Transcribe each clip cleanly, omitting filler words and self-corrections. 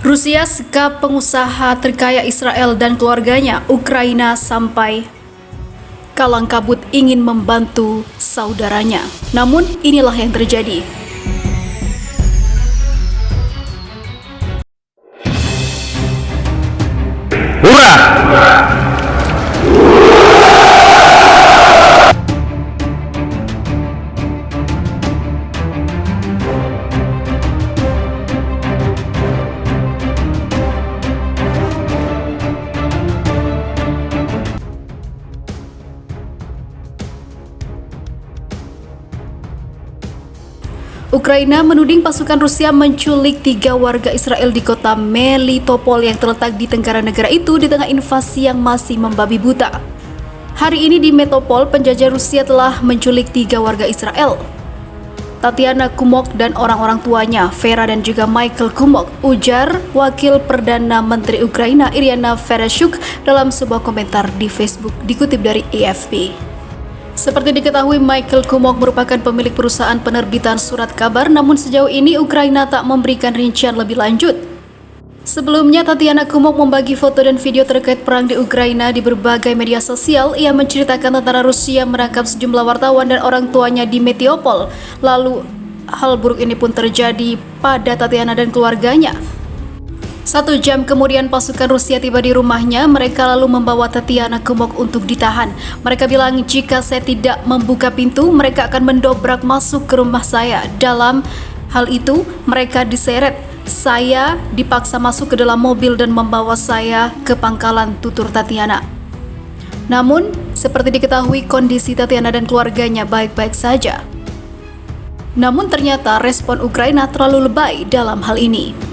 Rusia sekap pengusaha terkaya Israel dan keluarganya. Ukraina sampai kalang kabut ingin membantu saudaranya. Namun inilah yang terjadi. Hurrah! Ukraina menuding pasukan Rusia menculik 3 warga Israel di kota Melitopol yang terletak di tenggara negara itu di tengah invasi yang masih membabi buta. Hari ini di Melitopol, penjajah Rusia telah menculik 3 warga Israel. Tatiana Kumok dan orang-orang tuanya, Vera dan juga Michael Kumok, ujar Wakil Perdana Menteri Ukraina Iryna Vereshchuk dalam sebuah komentar di Facebook dikutip dari AFP. Seperti diketahui, Michael Kumok merupakan pemilik perusahaan penerbitan surat kabar, namun sejauh ini Ukraina tak memberikan rincian lebih lanjut. Sebelumnya, Tatiana Kumok membagi foto dan video terkait perang di Ukraina di berbagai media sosial. Ia menceritakan tentara Rusia merangkap sejumlah wartawan dan orang tuanya di Melitopol. Lalu, hal buruk ini pun terjadi pada Tatiana dan keluarganya. 1 jam kemudian pasukan Rusia tiba di rumahnya. Mereka lalu membawa Tatiana Kumok untuk ditahan. Mereka bilang jika saya tidak membuka pintu, mereka akan mendobrak masuk ke rumah saya. Dalam hal itu, mereka diseret. Saya dipaksa masuk ke dalam mobil dan membawa saya ke pangkalan, tutur Tatiana. Namun, seperti diketahui, kondisi Tatiana dan keluarganya baik-baik saja. Namun ternyata respon Ukraina terlalu lebay dalam hal ini.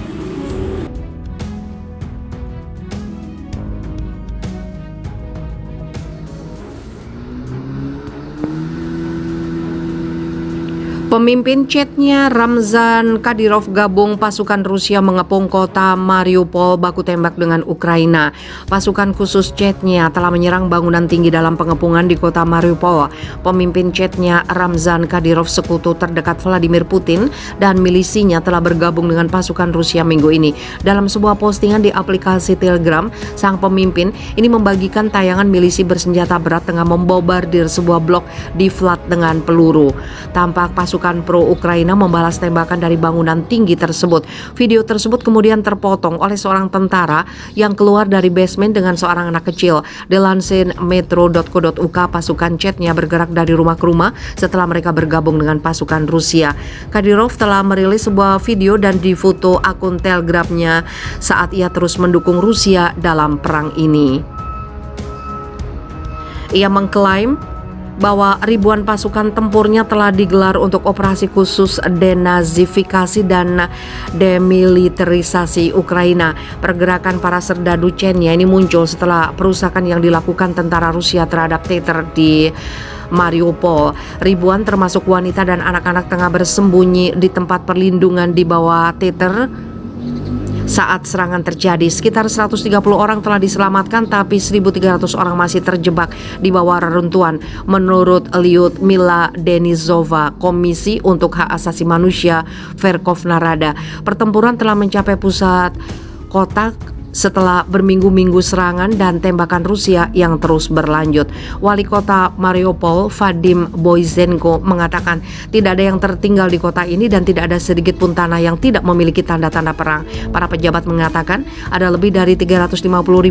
Pemimpin Chechnya Ramzan Kadyrov gabung pasukan Rusia mengepung kota Mariupol baku tembak dengan Ukraina. Pasukan khusus Chechnya telah menyerang bangunan tinggi dalam pengepungan di kota Mariupol. Pemimpin Chechnya Ramzan Kadyrov, sekutu terdekat Vladimir Putin dan milisinya, telah bergabung dengan pasukan Rusia minggu ini. Dalam sebuah postingan di aplikasi Telegram, sang pemimpin ini membagikan tayangan milisi bersenjata berat tengah membombardir sebuah blok di Vlad dengan peluru. Tampak pasukan pro-Ukraina membalas tembakan dari bangunan tinggi tersebut. Video tersebut kemudian terpotong oleh seorang tentara yang keluar dari basement dengan seorang anak kecil. Dilansir metro.co.uk, pasukan Chechnya bergerak dari rumah ke rumah setelah mereka bergabung dengan pasukan Rusia. Kadyrov telah merilis sebuah video dan difoto akun Telegramnya saat ia terus mendukung Rusia dalam perang ini. Ia mengklaim bahwa ribuan pasukan tempurnya telah digelar untuk operasi khusus denazifikasi dan demilitarisasi Ukraina. Pergerakan para serdadu Chechnya ini muncul setelah perusakan yang dilakukan tentara Rusia terhadap teater di Mariupol. Ribuan termasuk wanita dan anak-anak tengah bersembunyi di tempat perlindungan di bawah teater saat serangan terjadi. Sekitar 130 orang telah diselamatkan, tapi 1.300 orang masih terjebak di bawah reruntuhan. Menurut Lyudmila Denizova, Komisi untuk Hak Asasi Manusia Verkhovna Rada, pertempuran telah mencapai pusat kota setelah berminggu-minggu serangan dan tembakan Rusia yang terus berlanjut. Wali kota Mariupol, Vadim Boyzenko, mengatakan tidak ada yang tertinggal di kota ini dan tidak ada sedikit pun tanah yang tidak memiliki tanda-tanda perang. Para pejabat mengatakan ada lebih dari 350.000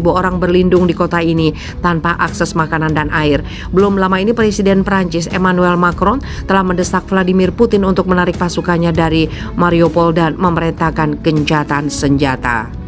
orang berlindung di kota ini tanpa akses makanan dan air. Belum lama ini Presiden Prancis Emmanuel Macron telah mendesak Vladimir Putin untuk menarik pasukannya dari Mariupol dan memerintahkan gencatan senjata.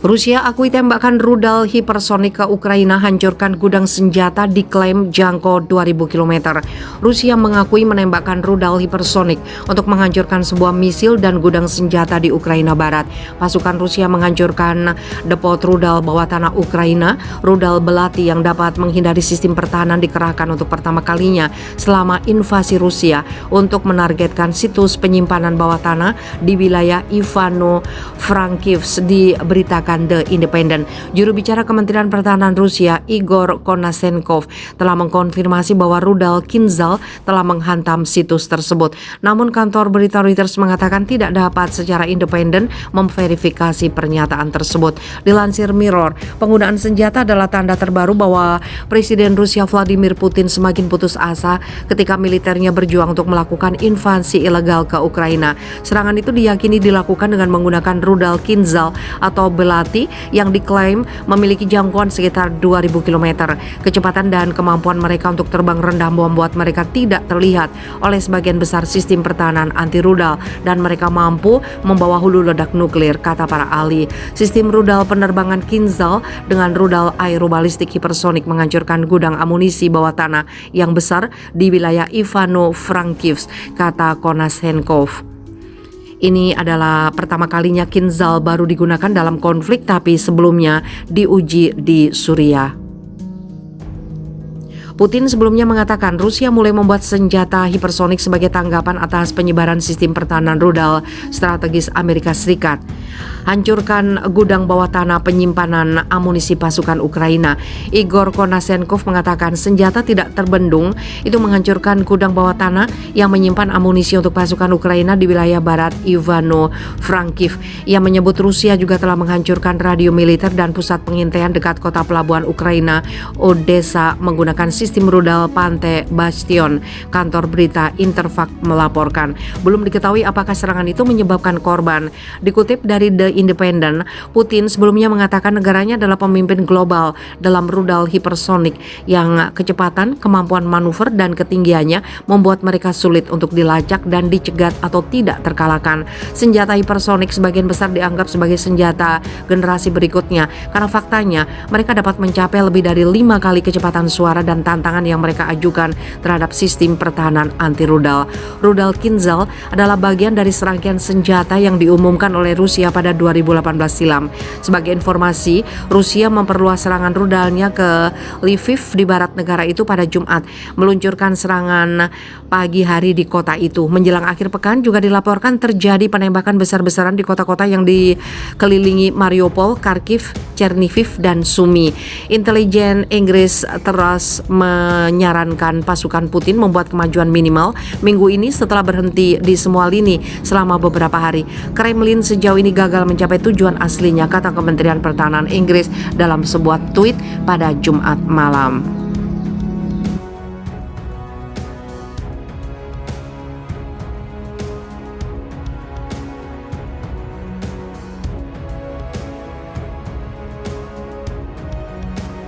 Rusia akui tembakan rudal hipersonik ke Ukraina hancurkan gudang senjata, diklaim jangkau 2.000 km. Rusia mengakui menembakkan rudal hipersonik untuk menghancurkan sebuah misil dan gudang senjata di Ukraina Barat. Pasukan Rusia menghancurkan depot rudal bawah tanah Ukraina. Rudal belati yang dapat menghindari sistem pertahanan dikerahkan untuk pertama kalinya selama invasi Rusia untuk menargetkan situs penyimpanan bawah tanah di wilayah Ivano-Frankivsk, diberitakan mengatakan The Independent, juru bicara Kementerian Pertahanan Rusia Igor Konashenkov telah mengkonfirmasi bahwa rudal Kinzhal telah menghantam situs tersebut. Namun kantor berita Reuters mengatakan tidak dapat secara independen memverifikasi pernyataan tersebut. Dilansir Mirror, penggunaan senjata adalah tanda terbaru bahwa Presiden Rusia Vladimir Putin semakin putus asa ketika militernya berjuang untuk melakukan invasi ilegal ke Ukraina. Serangan itu diyakini dilakukan dengan menggunakan rudal Kinzhal atau belati yang diklaim memiliki jangkauan sekitar 2000 km. Kecepatan dan kemampuan mereka untuk terbang rendah membuat mereka tidak terlihat oleh sebagian besar sistem pertahanan anti rudal dan mereka mampu membawa hulu ledak nuklir, kata para ahli. Sistem rudal penerbangan Kinzhal dengan rudal aerobalistik hipersonik menghancurkan gudang amunisi bawah tanah yang besar di wilayah Ivano-Frankivsk, kata Konashenkov. Ini adalah pertama kalinya Kinzhal baru digunakan dalam konflik, tapi sebelumnya diuji di Suriah. Putin sebelumnya mengatakan Rusia mulai membuat senjata hipersonik sebagai tanggapan atas penyebaran sistem pertahanan rudal strategis Amerika Serikat. Hancurkan gudang bawah tanah penyimpanan amunisi pasukan Ukraina. Igor Konashenkov mengatakan senjata tidak terbendung itu menghancurkan gudang bawah tanah yang menyimpan amunisi untuk pasukan Ukraina di wilayah barat Ivano-Frankivsk. Ia menyebut Rusia juga telah menghancurkan radio militer dan pusat pengintaian dekat kota pelabuhan Ukraina Odessa menggunakan sistem rudal Pante Bastion. Kantor berita Interfax melaporkan. Belum diketahui apakah serangan itu menyebabkan korban. Dikutip dari The Independent, Putin sebelumnya mengatakan negaranya adalah pemimpin global dalam rudal hipersonik yang kecepatan, kemampuan manuver dan ketinggiannya membuat mereka sulit untuk dilacak dan dicegat atau tidak terkalahkan. Senjata hipersonik sebagian besar dianggap sebagai senjata generasi berikutnya karena faktanya mereka dapat mencapai lebih dari 5 kali kecepatan suara dan tantangan yang mereka ajukan terhadap sistem pertahanan anti rudal. Rudal Kinzhal adalah bagian dari serangkaian senjata yang diumumkan oleh Rusia pada 2018 silam. Sebagai informasi, Rusia memperluas serangan rudalnya ke Lviv di barat negara itu pada Jumat, meluncurkan serangan pagi hari di kota itu. Menjelang akhir pekan juga dilaporkan terjadi penembakan besar-besaran di kota-kota yang dikelilingi Mariupol, Kharkiv, Chernihiv, dan Sumy. Intelijen Inggris terus menyarankan pasukan Putin membuat kemajuan minimal minggu ini setelah berhenti di semua lini selama beberapa hari. Kremlin sejauh ini gagal mencapai tujuan aslinya, kata Kementerian Pertahanan Inggris dalam sebuah tweet pada Jumat malam.